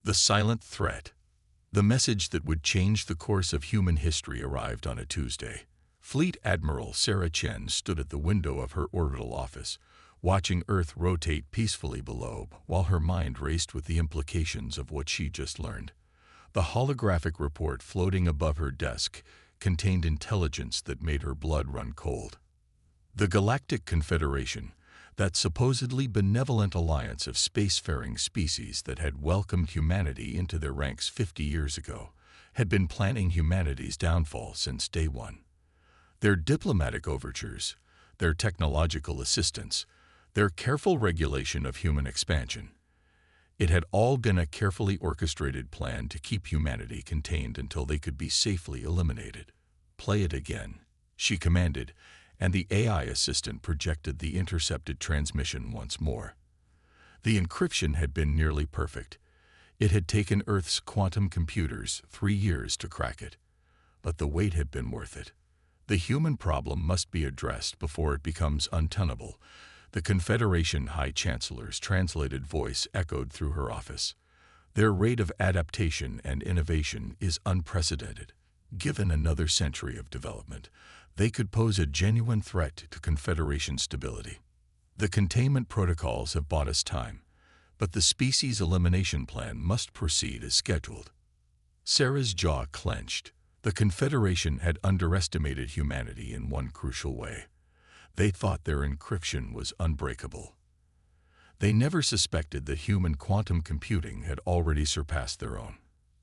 The silent threat. The message that would change the course of human history arrived on a Tuesday. Fleet Admiral Sarah Chen stood at the window of her orbital office, watching Earth rotate peacefully below while her mind raced with the implications of what she just learned. The holographic report floating above her desk contained intelligence that made her blood run cold. The Galactic Confederation, that supposedly benevolent alliance of spacefaring species that had welcomed humanity into their ranks 50 years ago, had been planning humanity's downfall since day one. Their diplomatic overtures, their technological assistance, their careful regulation of human expansion. It had all been a carefully orchestrated plan to keep humanity contained until they could be safely eliminated. "Play it again," she commanded, and the AI assistant projected the intercepted transmission once more. The encryption had been nearly perfect. It had taken Earth's quantum computers 3 years to crack it. But the wait had been worth it. The human problem must be addressed before it becomes untenable. The Confederation High Chancellor's translated voice echoed through her office. Their rate of adaptation and innovation is unprecedented. Given another century of development, they could pose a genuine threat to Confederation stability. The containment protocols have bought us time, but the species elimination plan must proceed as scheduled. Sarah's jaw clenched. The Confederation had underestimated humanity in one crucial way. They thought their encryption was unbreakable. They never suspected that human quantum computing had already surpassed their own.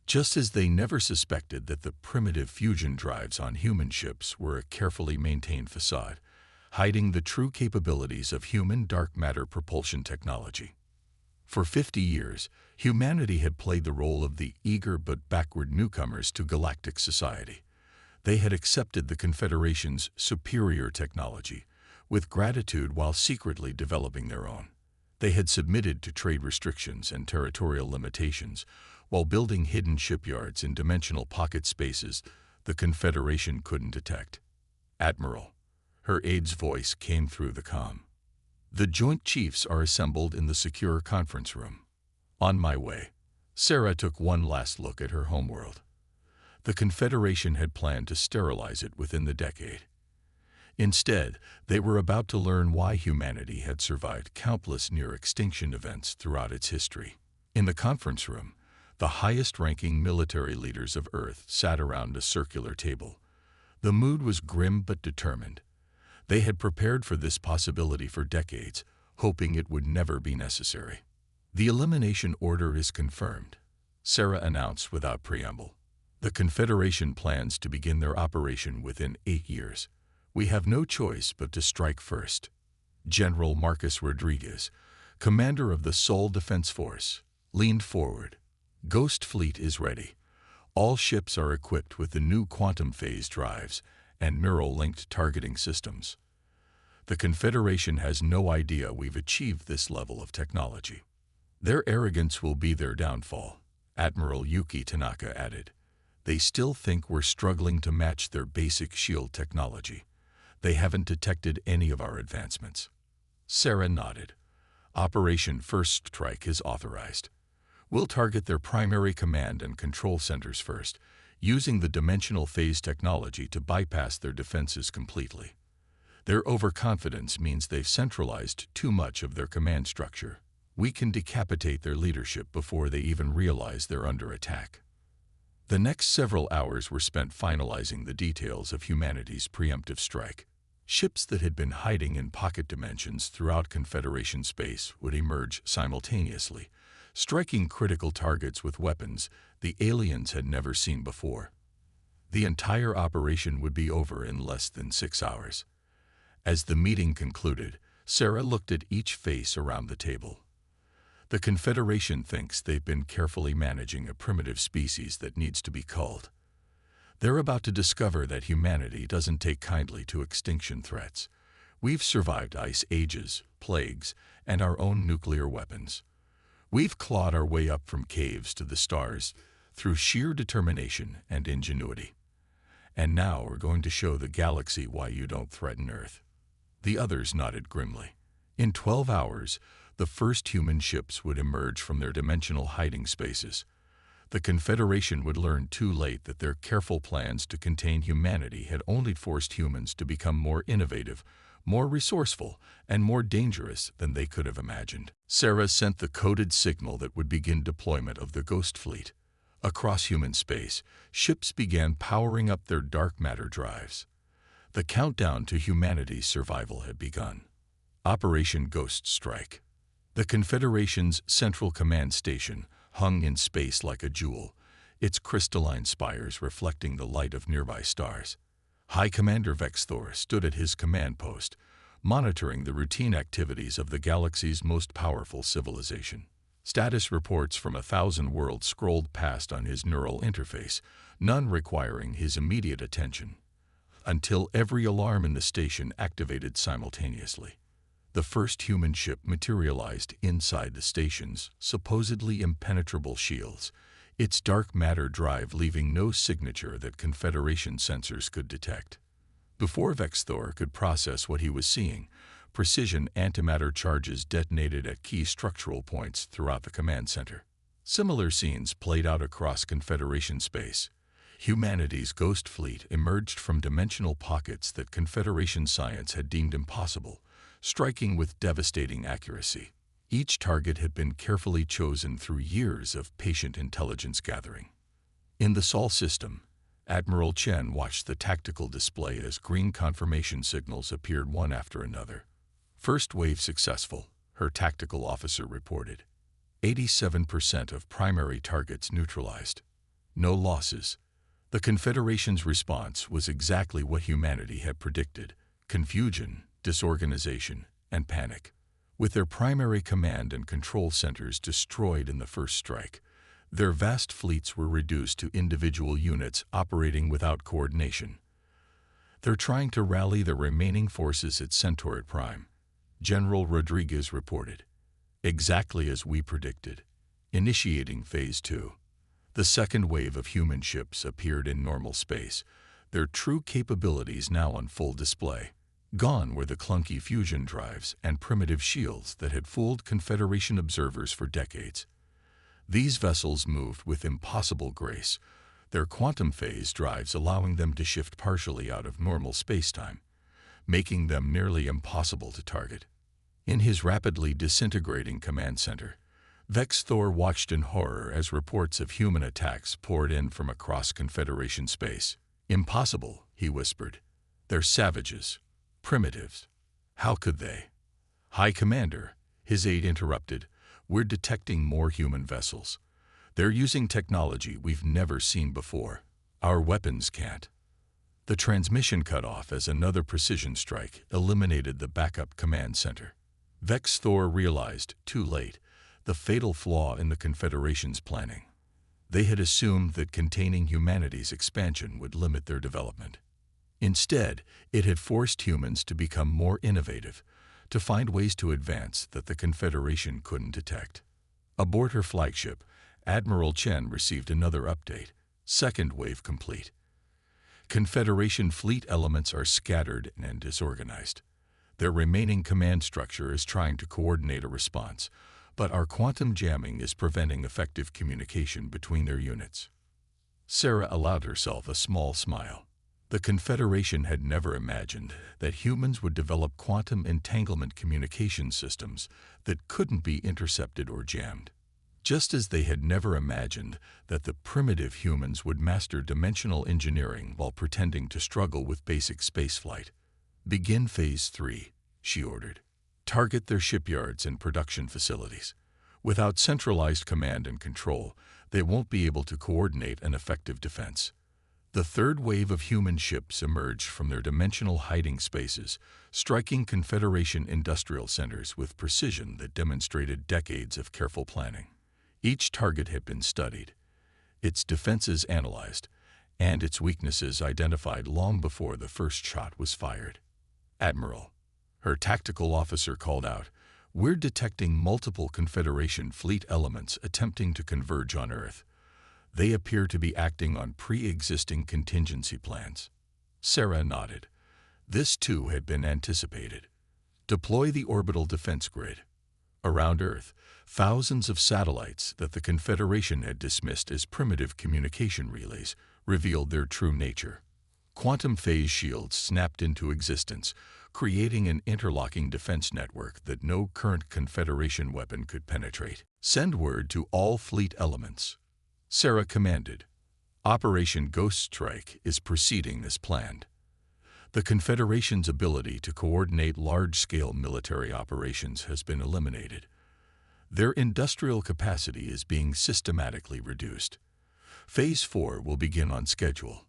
Just as they never suspected that the primitive fusion drives on human ships were a carefully maintained facade, hiding the true capabilities of human dark matter propulsion technology. For 50 years, humanity had played the role of the eager but backward newcomers to galactic society. They had accepted the Confederation's superior technology with gratitude while secretly developing their own. They had submitted to trade restrictions and territorial limitations while building hidden shipyards in dimensional pocket spaces the Confederation couldn't detect. "Admiral," her aide's voice came through the comm. "The Joint Chiefs are assembled in the secure conference room." On my way. Sarah took one last look at her homeworld. The Confederation had planned to sterilize it within the decade. Instead, they were about to learn why humanity had survived countless near-extinction events throughout its history. In the conference room, the highest-ranking military leaders of Earth sat around a circular table. The mood was grim but determined. They had prepared for this possibility for decades, hoping it would never be necessary. "The elimination order is confirmed," Sarah announced without preamble. "The Confederation plans to begin their operation within 8 years. We have no choice but to strike first." General Marcus Rodriguez, commander of the Sol Defense Force, leaned forward. "Ghost Fleet is ready. All ships are equipped with the new quantum phase drives and neural-linked targeting systems. The Confederation has no idea we've achieved this level of technology. Their arrogance will be their downfall," Admiral Yuki Tanaka added. "They still think we're struggling to match their basic shield technology. They haven't detected any of our advancements." Sarah nodded. "Operation First Strike is authorized. We'll target their primary command and control centers first, using the dimensional phase technology to bypass their defenses completely. Their overconfidence means they've centralized too much of their command structure. We can decapitate their leadership before they even realize they're under attack." The next several hours were spent finalizing the details of humanity's preemptive strike. Ships that had been hiding in pocket dimensions throughout Confederation space would emerge simultaneously, striking critical targets with weapons the aliens had never seen before. The entire operation would be over in less than 6 hours. As the meeting concluded, Sarah looked at each face around the table. The Confederation thinks they've been carefully managing a primitive species that needs to be culled. They're about to discover that humanity doesn't take kindly to extinction threats. We've survived ice ages, plagues, and our own nuclear weapons. We've clawed our way up from caves to the stars through sheer determination and ingenuity. And now we're going to show the galaxy why you don't threaten Earth." The others nodded grimly. In 12 hours, the first human ships would emerge from their dimensional hiding spaces. The Confederation would learn too late that their careful plans to contain humanity had only forced humans to become more innovative, more resourceful, and more dangerous than they could have imagined. Sarah sent the coded signal that would begin deployment of the Ghost Fleet. Across human space, ships began powering up their dark matter drives. The countdown to humanity's survival had begun. Operation Ghost Strike. The Confederation's Central Command Station hung in space like a jewel, its crystalline spires reflecting the light of nearby stars. High Commander Vexthor stood at his command post, monitoring the routine activities of the galaxy's most powerful civilization. Status reports from 1,000 worlds scrolled past on his neural interface, none requiring his immediate attention, until every alarm in the station activated simultaneously. The first human ship materialized inside the station's supposedly impenetrable shields, its dark matter drive leaving no signature that Confederation sensors could detect. Before Vexthor could process what he was seeing, precision antimatter charges detonated at key structural points throughout the command center. Similar scenes played out across Confederation space. Humanity's Ghost Fleet emerged from dimensional pockets that Confederation science had deemed impossible, striking with devastating accuracy. Each target had been carefully chosen through years of patient intelligence gathering. In the Sol system, Admiral Chen watched the tactical display as green confirmation signals appeared one after another. First wave successful, her tactical officer reported. 87% of primary targets neutralized. No losses. The Confederation's response was exactly what humanity had predicted: confusion, disorganization, and panic. With their primary command and control centers destroyed in the first strike, their vast fleets were reduced to individual units operating without coordination. "They're trying to rally the remaining forces at Centaur Prime," General Rodriguez reported. "Exactly as we predicted. Initiating Phase 2. The second wave of human ships appeared in normal space, their true capabilities now on full display. Gone were the clunky fusion drives and primitive shields that had fooled Confederation observers for decades. These vessels moved with impossible grace, their quantum phase drives allowing them to shift partially out of normal spacetime, making them nearly impossible to target. In his rapidly disintegrating command center, Vexthor watched in horror as reports of human attacks poured in from across Confederation space. "Impossible," he whispered. "They're savages. Primitives. How could they?" "High Commander," his aide interrupted, "we're detecting more human vessels. They're using technology we've never seen before. Our weapons can't." The transmission cut off as another precision strike eliminated the backup command center. Vexthor realized, too late, the fatal flaw in the Confederation's planning. They had assumed that containing humanity's expansion would limit their development. Instead, it had forced humans to become more innovative, to find ways to advance that the Confederation couldn't detect. Aboard her flagship, Admiral Chen received another update: second wave complete. Confederation fleet elements are scattered and disorganized. Their remaining command structure is trying to coordinate a response, but our quantum jamming is preventing effective communication between their units. Sarah allowed herself a small smile. The Confederation had never imagined that humans would develop quantum entanglement communication systems that couldn't be intercepted or jammed. Just as they had never imagined that the primitive humans would master dimensional engineering while pretending to struggle with basic spaceflight. "Begin Phase 3, she ordered. "Target their shipyards and production facilities. Without centralized command and control, they won't be able to coordinate an effective defense." The third wave of human ships emerged from their dimensional hiding spaces, striking Confederation industrial centers with precision that demonstrated decades of careful planning. Each target had been studied, its defenses analyzed, and its weaknesses identified long before the first shot was fired. "Admiral," her tactical officer called out, "we're detecting multiple Confederation fleet elements attempting to converge on Earth. They appear to be acting on pre-existing contingency plans." Sarah nodded. This too had been anticipated. "Deploy the orbital defense grid." Around Earth, thousands of satellites that the Confederation had dismissed as primitive communication relays revealed their true nature. Quantum phase shields snapped into existence, creating an interlocking defense network that no current Confederation weapon could penetrate. "Send word to all fleet elements," Sarah commanded. "Operation Ghost Strike is proceeding as planned." The Confederation's ability to coordinate large-scale military operations has been eliminated. Their industrial capacity is being systematically reduced. Phase 4 will begin on schedule.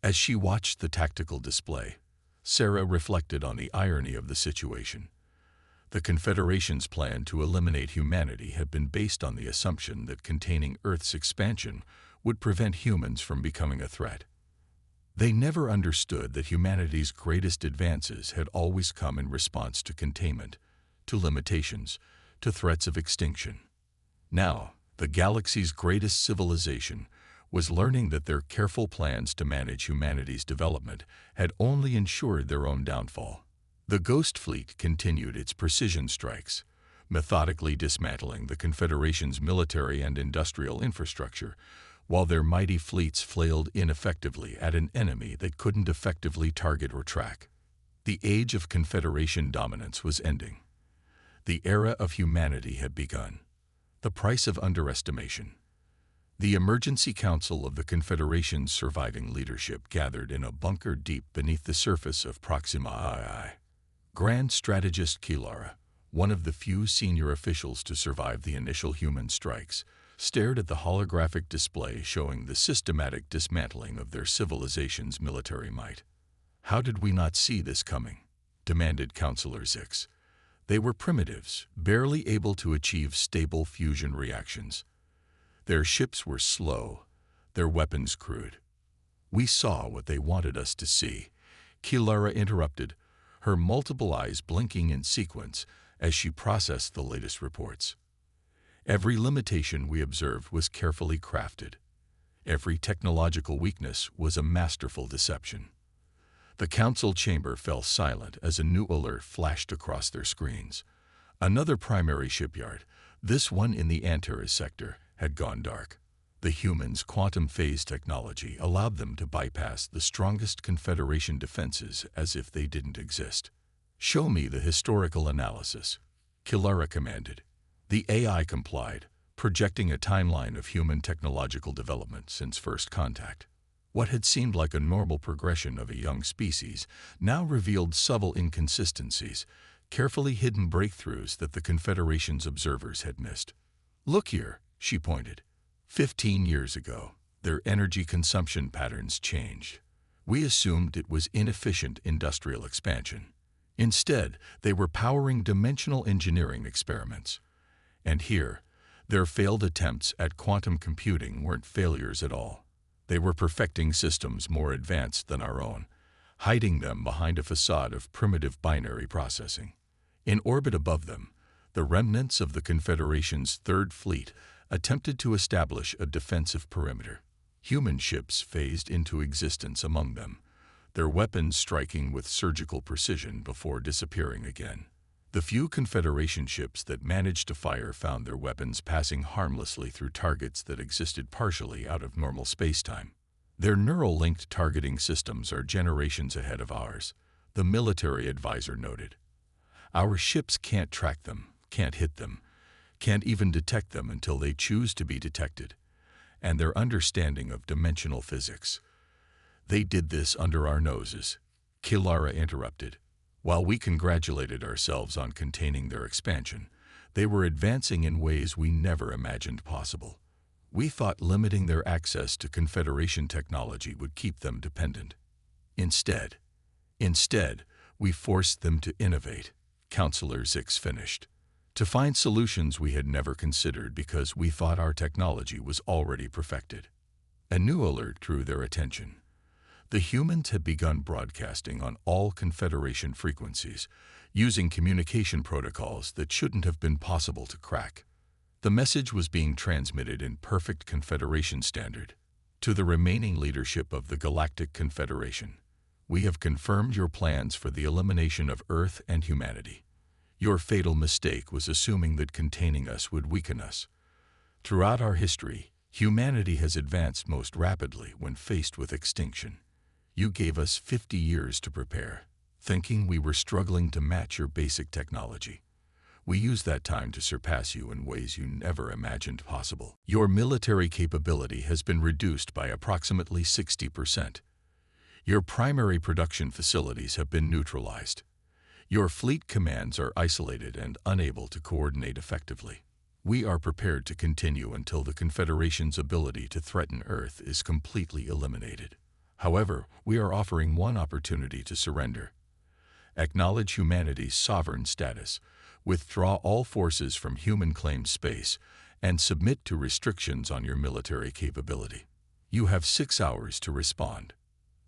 As she watched the tactical display, Sarah reflected on the irony of the situation. The Confederation's plan to eliminate humanity had been based on the assumption that containing Earth's expansion would prevent humans from becoming a threat. They never understood that humanity's greatest advances had always come in response to containment, to limitations, to threats of extinction. Now, the galaxy's greatest civilization was learning that their careful plans to manage humanity's development had only ensured their own downfall. The Ghost Fleet continued its precision strikes, methodically dismantling the Confederation's military and industrial infrastructure, while their mighty fleets flailed ineffectively at an enemy that couldn't effectively target or track. The age of Confederation dominance was ending. The era of humanity had begun. The price of underestimation. The Emergency Council of the Confederation's surviving leadership gathered in a bunker deep beneath the surface of Proxima II. Grand Strategist Kilara, one of the few senior officials to survive the initial human strikes, stared at the holographic display showing the systematic dismantling of their civilization's military might. "How did we not see this coming?" demanded Counselor Zix. They were primitives, barely able to achieve stable fusion reactions. Their ships were slow, their weapons crude. "We saw what they wanted us to see," Kilara interrupted, her multiple eyes blinking in sequence as she processed the latest reports. Every limitation we observed was carefully crafted. Every technological weakness was a masterful deception. The council chamber fell silent as a new alert flashed across their screens. Another primary shipyard, this one in the Antares sector, had gone dark. The humans' quantum phase technology allowed them to bypass the strongest Confederation defenses as if they didn't exist. "Show me the historical analysis," Kilara commanded. The AI complied, projecting a timeline of human technological development since first contact. What had seemed like a normal progression of a young species now revealed subtle inconsistencies, carefully hidden breakthroughs that the Confederation's observers had missed. "Look here," she pointed. 15 years ago, their energy consumption patterns changed. We assumed it was inefficient industrial expansion. Instead, they were powering dimensional engineering experiments. And here, their failed attempts at quantum computing weren't failures at all. They were perfecting systems more advanced than our own, hiding them behind a facade of primitive binary processing. In orbit above them, the remnants of the Confederation's Third Fleet attempted to establish a defensive perimeter. Human ships phased into existence among them, their weapons striking with surgical precision before disappearing again. The few Confederation ships that managed to fire found their weapons passing harmlessly through targets that existed partially out of normal spacetime. "Their neural-linked targeting systems are generations ahead of ours," the military advisor noted. "Our ships can't track them, can't hit them, can't even detect them until they choose to be detected. And their understanding of dimensional physics. They did this under our noses," Kilara interrupted. "While we congratulated ourselves on containing their expansion, they were advancing in ways we never imagined possible. We thought limiting their access to Confederation technology would keep them dependent. Instead, we forced them to innovate," Counselor Zix finished. "To find solutions we had never considered because we thought our technology was already perfected." A new alert drew their attention. The humans had begun broadcasting on all Confederation frequencies, using communication protocols that shouldn't have been possible to crack. The message was being transmitted in perfect Confederation standard. "To the remaining leadership of the Galactic Confederation, we have confirmed your plans for the elimination of Earth and humanity. Your fatal mistake was assuming that containing us would weaken us. Throughout our history, humanity has advanced most rapidly when faced with extinction. You gave us 50 years to prepare, thinking we were struggling to match your basic technology. We used that time to surpass you in ways you never imagined possible. Your military capability has been reduced by approximately 60%. Your primary production facilities have been neutralized. Your fleet commands are isolated and unable to coordinate effectively. We are prepared to continue until the Confederation's ability to threaten Earth is completely eliminated. However, we are offering one opportunity to surrender. Acknowledge humanity's sovereign status, withdraw all forces from human-claimed space, and submit to restrictions on your military capability. You have 6 hours to respond.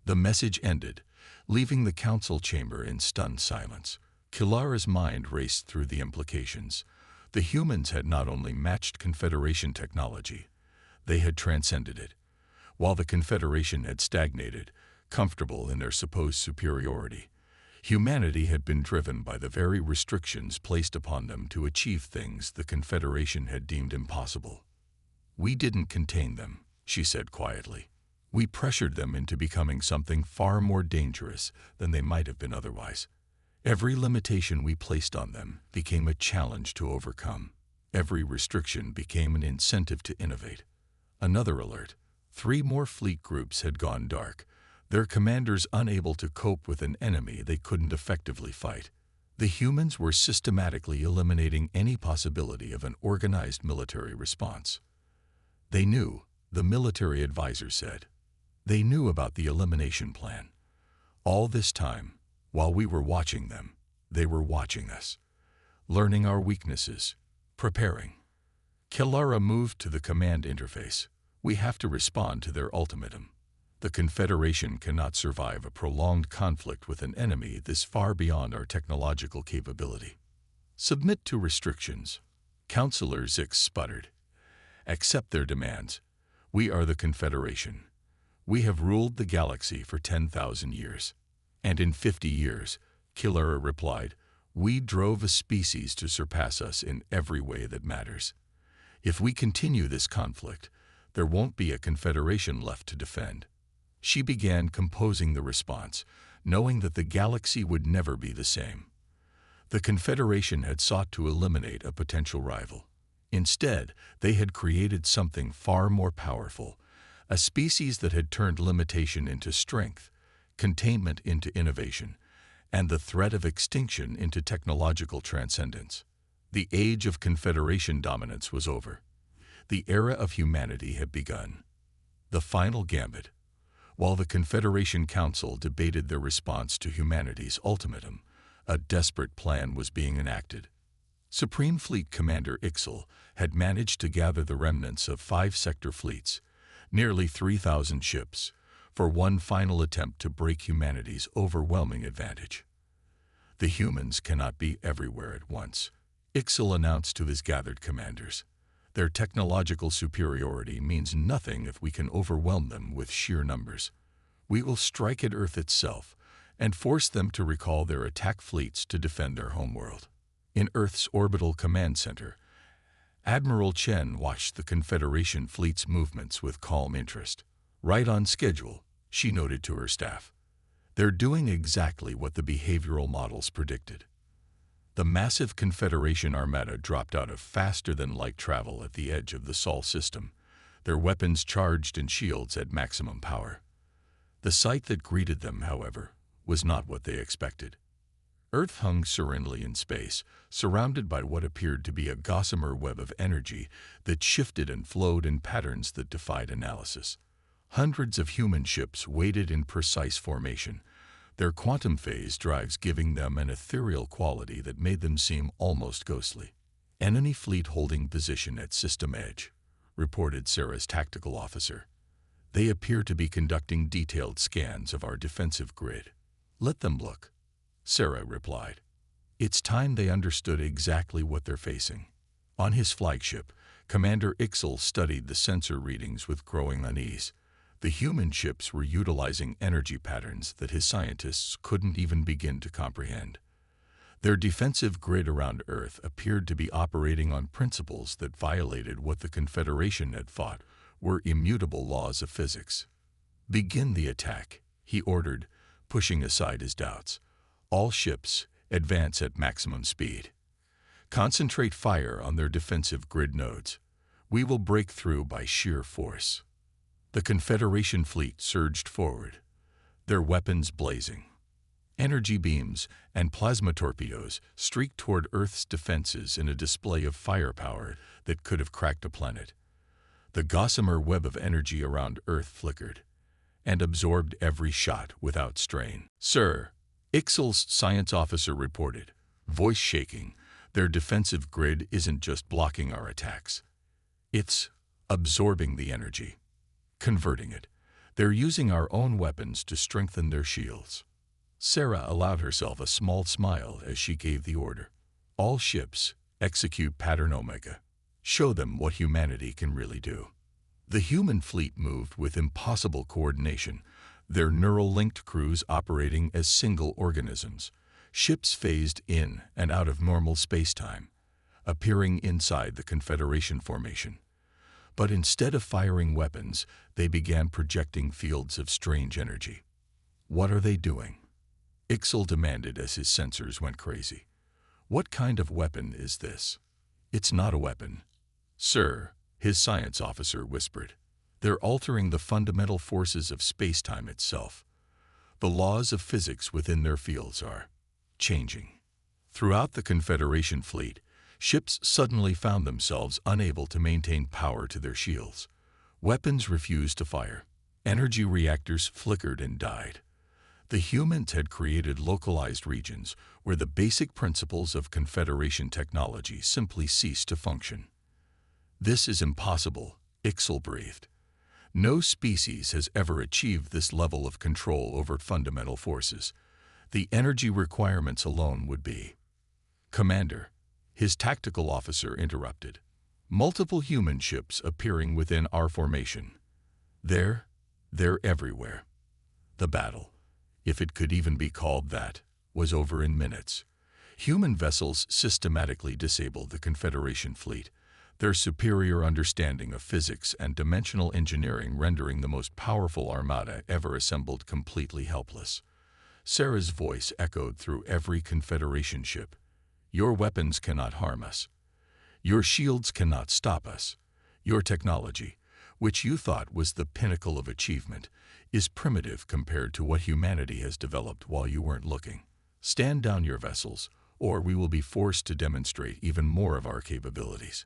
The message ended, leaving the council chamber in stunned silence. Kilara's mind raced through the implications. The humans had not only matched Confederation technology, they had transcended it. While the Confederation had stagnated, comfortable in their supposed superiority, humanity had been driven by the very restrictions placed upon them to achieve things the Confederation had deemed impossible. "We didn't contain them," she said quietly. "We pressured them into becoming something far more dangerous than they might have been otherwise. Every limitation we placed on them became a challenge to overcome. Every restriction became an incentive to innovate." Another alert. 3 more fleet groups had gone dark, their commanders unable to cope with an enemy they couldn't effectively fight. The humans were systematically eliminating any possibility of an organized military response. They knew, the military advisor said. They knew about the elimination plan. All this time, while we were watching them, they were watching us, learning our weaknesses, preparing. Kilara moved to the command interface. "We have to respond to their ultimatum. The Confederation cannot survive a prolonged conflict with an enemy this far beyond our technological capability. Submit to restrictions." Counselor Zix sputtered. "Accept their demands. We are the Confederation. We have ruled the galaxy for 10,000 years. And in 50 years, Kilara replied, we drove a species to surpass us in every way that matters. If we continue this conflict, there won't be a Confederation left to defend." She began composing the response, knowing that the galaxy would never be the same. The Confederation had sought to eliminate a potential rival. Instead, they had created something far more powerful, a species that had turned limitation into strength, containment into innovation, and the threat of extinction into technological transcendence. The age of Confederation dominance was over. The era of humanity had begun. The final gambit. While the Confederation Council debated their response to humanity's ultimatum, a desperate plan was being enacted. Supreme Fleet Commander Ixel had managed to gather the remnants of 5 sector fleets, nearly 3,000 ships, for one final attempt to break humanity's overwhelming advantage. "The humans cannot be everywhere at once," Ixel announced to his gathered commanders. "Their technological superiority means nothing if we can overwhelm them with sheer numbers. We will strike at Earth itself and force them to recall their attack fleets to defend their homeworld." In Earth's orbital command center, Admiral Chen watched the Confederation fleet's movements with calm interest. "Right on schedule," she noted to her staff. "They're doing exactly what the behavioral models predicted." The massive Confederation armada dropped out of faster-than-light travel at the edge of the Sol system, their weapons charged and shields at maximum power. The sight that greeted them, however, was not what they expected. Earth hung serenely in space, surrounded by what appeared to be a gossamer web of energy that shifted and flowed in patterns that defied analysis. Hundreds of human ships waited in precise formation, their quantum phase drives giving them an ethereal quality that made them seem almost ghostly. "Enemy fleet holding position at system edge," reported Sarah's tactical officer. "They appear to be conducting detailed scans of our defensive grid." "Let them look," Sarah replied. It's time they understood exactly what they're facing. On his flagship, Commander Ixel studied the sensor readings with growing unease. The human ships were utilizing energy patterns that his scientists couldn't even begin to comprehend. Their defensive grid around Earth appeared to be operating on principles that violated what the Confederation had thought were immutable laws of physics. "Begin the attack," he ordered, pushing aside his doubts. "All ships, advance at maximum speed. Concentrate fire on their defensive grid nodes. We will break through by sheer force." The Confederation fleet surged forward, their weapons blazing. Energy beams and plasma torpedoes streaked toward Earth's defenses in a display of firepower that could have cracked a planet. The gossamer web of energy around Earth flickered and absorbed every shot without strain. "Sir," Ixal's science officer reported, voice shaking, "their defensive grid isn't just blocking our attacks. It's absorbing the energy, converting it. They're using our own weapons to strengthen their shields." Sarah allowed herself a small smile as she gave the order. "All ships, execute Pattern Omega. Show them what humanity can really do." The human fleet moved with impossible coordination, their neural-linked crews operating as single organisms. Ships phased in and out of normal space-time, appearing inside the Confederation formation. But instead of firing weapons, they began projecting fields of strange energy. "What are they doing?" Ixal demanded as his sensors went crazy. "What kind of weapon is this?" "It's not a weapon, sir," his science officer whispered. "They're altering the fundamental forces of space-time itself. The laws of physics within their fields are changing." Throughout the Confederation fleet, ships suddenly found themselves unable to maintain power to their shields. Weapons refused to fire. Energy reactors flickered and died. The humans had created localized regions where the basic principles of Confederation technology simply ceased to function. "This is impossible," Ixal breathed. "No species has ever achieved this level of control over fundamental forces. The energy requirements alone would be—" "Commander," his tactical officer interrupted. "Multiple human ships appearing within our formation. They're everywhere." The battle, if it could even be called that, was over in minutes. Human vessels systematically disabled the Confederation fleet, their superior understanding of physics and dimensional engineering rendering the most powerful armada ever assembled completely helpless. Sarah's voice echoed through every Confederation ship. "Your weapons cannot harm us. Your shields cannot stop us. Your technology, which you thought was the pinnacle of achievement, is primitive compared to what humanity has developed while you weren't looking. Stand down your vessels, or we will be forced to demonstrate even more of our capabilities."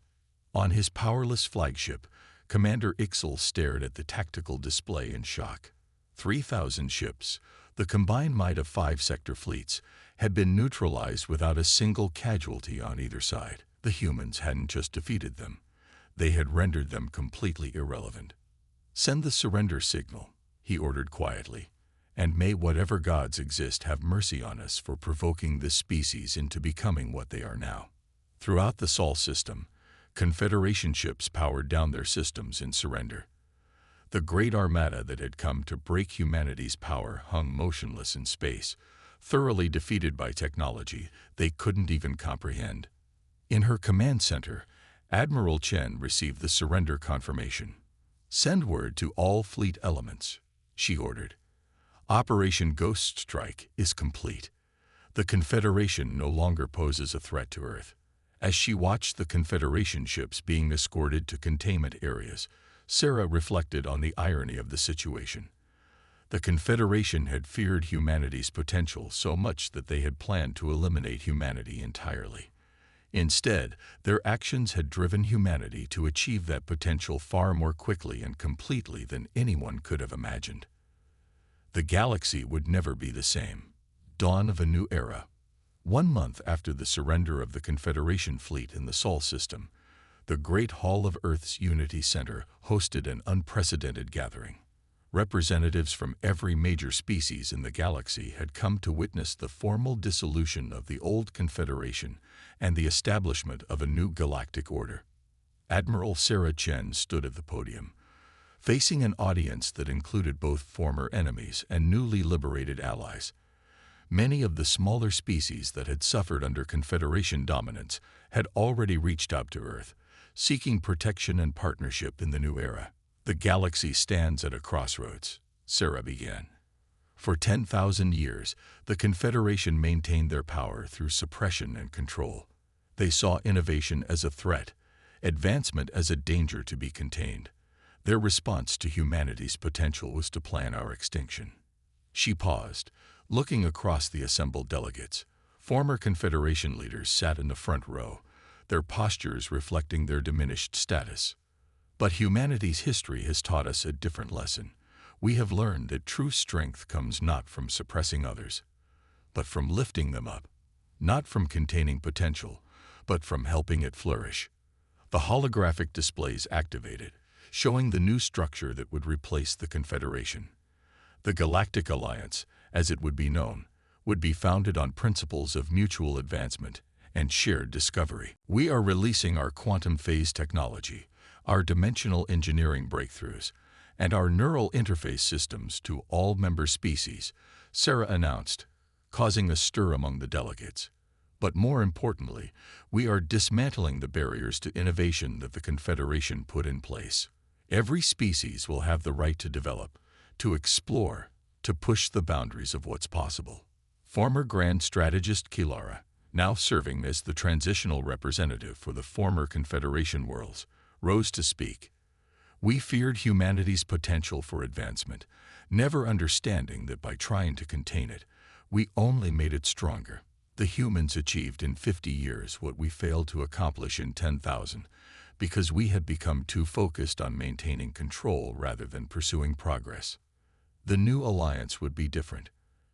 On his powerless flagship, Commander Ixal stared at the tactical display in shock. 3,000 ships, the combined might of 5 sector fleets, had been neutralized without a single casualty on either side. The humans hadn't just defeated them, they had rendered them completely irrelevant. "Send the surrender signal," he ordered quietly, "and may whatever gods exist have mercy on us for provoking this species into becoming what they are now." Throughout the Sol system, Confederation ships powered down their systems in surrender. The great armada that had come to break humanity's power hung motionless in space, thoroughly defeated by technology they couldn't even comprehend. In her command center, Admiral Chen received the surrender confirmation. "Send word to all fleet elements," she ordered. "Operation Ghost Strike is complete. The Confederation no longer poses a threat to Earth." As she watched the Confederation ships being escorted to containment areas, Sarah reflected on the irony of the situation. The Confederation had feared humanity's potential so much that they had planned to eliminate humanity entirely. Instead, their actions had driven humanity to achieve that potential far more quickly and completely than anyone could have imagined. The galaxy would never be the same. Dawn of a new era. 1 month after the surrender of the Confederation fleet in the Sol system, the Great Hall of Earth's Unity Center hosted an unprecedented gathering. Representatives from every major species in the galaxy had come to witness the formal dissolution of the old Confederation and the establishment of a new galactic order. Admiral Sarah Chen stood at the podium, facing an audience that included both former enemies and newly liberated allies. Many of the smaller species that had suffered under Confederation dominance had already reached out to Earth, seeking protection and partnership in the new era. The galaxy stands at a crossroads, Sarah began. For 10,000 years, the Confederation maintained their power through suppression and control. They saw innovation as a threat, advancement as a danger to be contained. Their response to humanity's potential was to plan our extinction. She paused, looking across the assembled delegates. Former Confederation leaders sat in the front row, their postures reflecting their diminished status. But humanity's history has taught us a different lesson. We have learned that true strength comes not from suppressing others, but from lifting them up, not from containing potential, but from helping it flourish. The holographic displays activated, showing the new structure that would replace the Confederation. The Galactic Alliance, as it would be known, would be founded on principles of mutual advancement and shared discovery. We are releasing our quantum phase technology, our dimensional engineering breakthroughs, and our neural interface systems to all member species, Sarah announced, causing a stir among the delegates. But more importantly, we are dismantling the barriers to innovation that the Confederation put in place. Every species will have the right to develop, to explore, to push the boundaries of what's possible. Former Grand Strategist Kilara, now serving as the transitional representative for the former Confederation worlds, rose to speak. We feared humanity's potential for advancement, never understanding that by trying to contain it, we only made it stronger. The humans achieved in 50 years what we failed to accomplish in 10,000, because we had become too focused on maintaining control rather than pursuing progress. The new alliance would be different.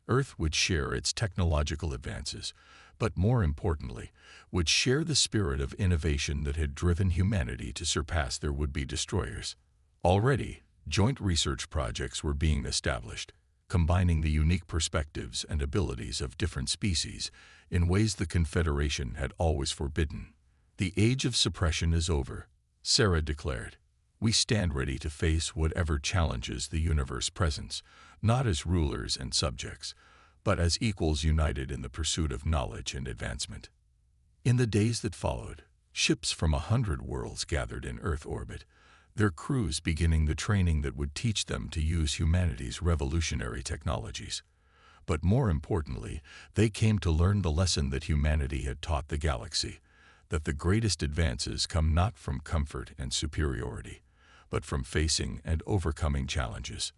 Earth would share its technological advances, but more importantly, would share the spirit of innovation that had driven humanity to surpass their would-be destroyers. Already, joint research projects were being established, combining the unique perspectives and abilities of different species in ways the Confederation had always forbidden. The age of suppression is over, Sarah declared. We stand ready to face whatever challenges the universe presents, not as rulers and subjects, but as equals united in the pursuit of knowledge and advancement. In the days that followed, ships from 100 worlds gathered in Earth orbit, their crews beginning the training that would teach them to use humanity's revolutionary technologies. But more importantly, they came to learn the lesson that humanity had taught the galaxy, that the greatest advances come not from comfort and superiority, but from facing and overcoming challenges.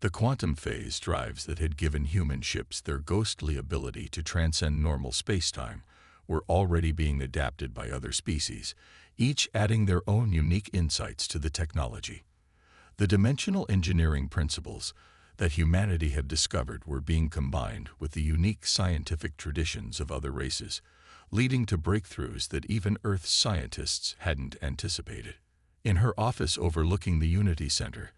The quantum phase drives that had given human ships their ghostly ability to transcend normal space-time were already being adapted by other species, each adding their own unique insights to the technology. The dimensional engineering principles that humanity had discovered were being combined with the unique scientific traditions of other races, leading to breakthroughs that even Earth's scientists hadn't anticipated. In her office overlooking the Unity Center,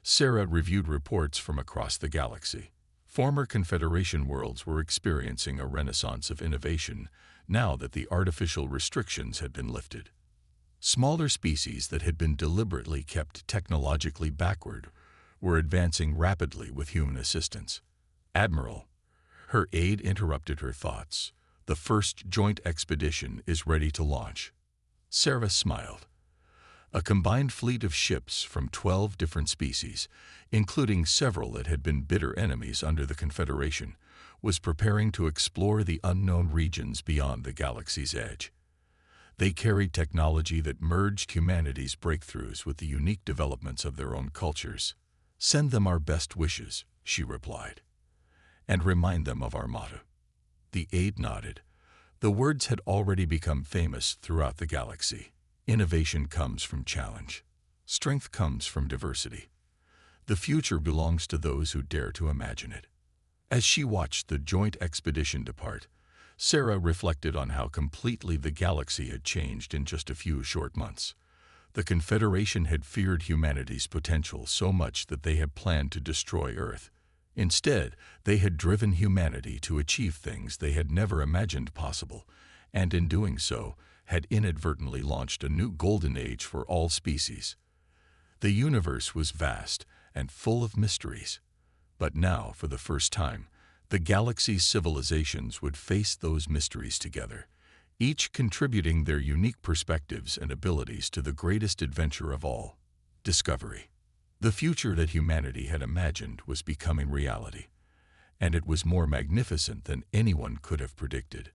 Sarah reviewed reports from across the galaxy. Former Confederation worlds were experiencing a renaissance of innovation now that the artificial restrictions had been lifted. Smaller species that had been deliberately kept technologically backward were advancing rapidly with human assistance. Admiral, her aide interrupted her thoughts. The first joint expedition is ready to launch. Sarah smiled. A combined fleet of ships from 12 different species, including several that had been bitter enemies under the Confederation, was preparing to explore the unknown regions beyond the galaxy's edge. They carried technology that merged humanity's breakthroughs with the unique developments of their own cultures. Send them our best wishes, she replied, and remind them of our motto. The aide nodded. The words had already become famous throughout the galaxy. Innovation comes from challenge. Strength comes from diversity. The future belongs to those who dare to imagine it. As she watched the joint expedition depart, Sarah reflected on how completely the galaxy had changed in just a few short months. The Confederation had feared humanity's potential so much that they had planned to destroy Earth. Instead, they had driven humanity to achieve things they had never imagined possible, and in doing so, had inadvertently launched a new golden age for all species. The universe was vast and full of mysteries, but now, for the first time, The galaxy's civilizations would face those mysteries together, each contributing their unique perspectives and abilities to the greatest adventure of all, discovery. The future that humanity had imagined was becoming reality, and it was more magnificent than anyone could have predicted.